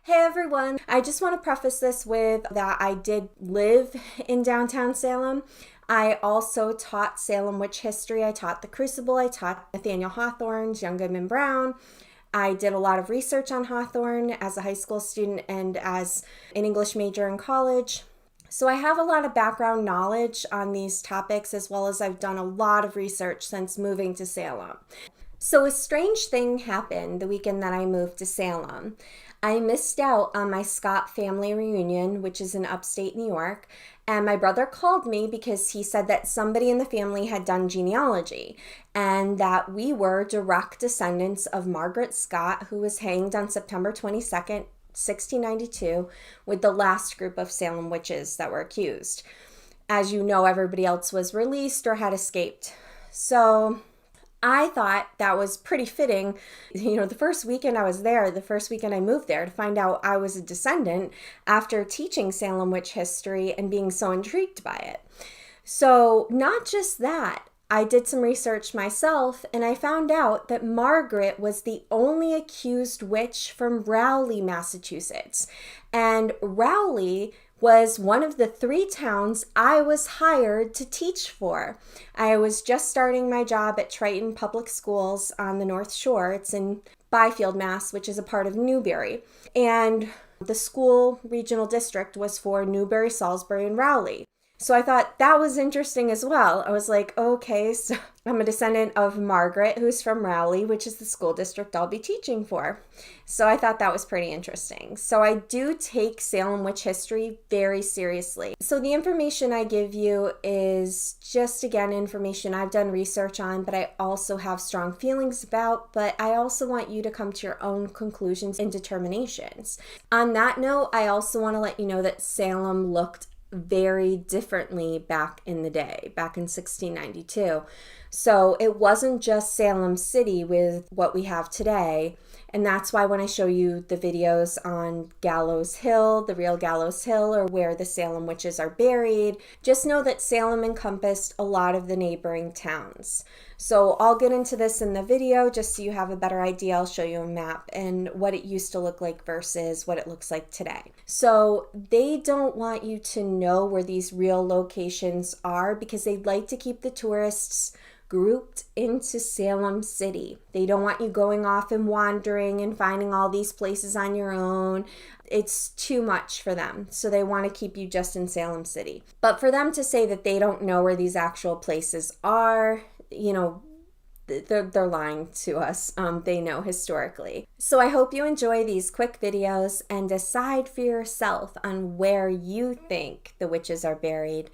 Hey everyone, I just want to preface this with that I did live in downtown Salem. I also taught Salem witch history. I taught the Crucible. I taught Nathaniel Hawthorne's Young Goodman Brown. I did a lot of research on Hawthorne as a high school student and as an English major in college. So I have a lot of background knowledge on these topics, as well as I've done a lot of research since moving to Salem. So a strange thing happened the weekend that I moved to Salem. I missed out on my Scott family reunion, which is in upstate New York, and my brother called me because he said that somebody in the family had done genealogy and that we were direct descendants of Margaret Scott, who was hanged on September 22nd, 1692, with the last group of Salem witches that were accused. As you know, everybody else was released or had escaped. So I thought that was pretty fitting. The first weekend I was there, the first weekend I moved there, to find out I was a descendant after teaching Salem witch history and being so intrigued by it. So not just that, I did some research myself and I found out that Margaret was the only accused witch from Rowley, Massachusetts. And Rowley was one of the 3 towns I was hired to teach for. I was just starting my job at Triton Public Schools on the North Shore. It's in Byfield, Mass., which is a part of Newbury. And the school regional district was for Newbury, Salisbury, and Rowley. So I thought that was interesting as well. I was like, okay, so I'm a descendant of Margaret, who's from Rowley, which is the school district I'll be teaching for. So I thought that was pretty interesting. So I do take Salem witch history very seriously. So the information I give you is just, again, information I've done research on, but I also have strong feelings about, but I also want you to come to your own conclusions and determinations. On that note, I also want to let you know that Salem looked very differently back in the day, back in 1692. So it wasn't just Salem City with what we have today. And that's why when I show you the videos on Gallows Hill, the real Gallows Hill, or where the Salem witches are buried, just know that Salem encompassed a lot of the neighboring towns. So I'll get into this in the video just so you have a better idea. I'll show you a map and what it used to look like versus what it looks like today. So they don't want you to know where these real locations are because they'd like to keep the tourists grouped into Salem City. They don't want you going off and wandering and finding all these places on your own. It's too much for them. So they want to keep you just in Salem City. But for them to say that they don't know where these actual places are, they're lying to us. They know historically. So I hope you enjoy these quick videos and decide for yourself on where you think the witches are buried.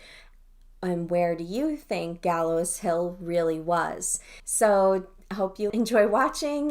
And where do you think Gallows Hill really was? So I hope you enjoy watching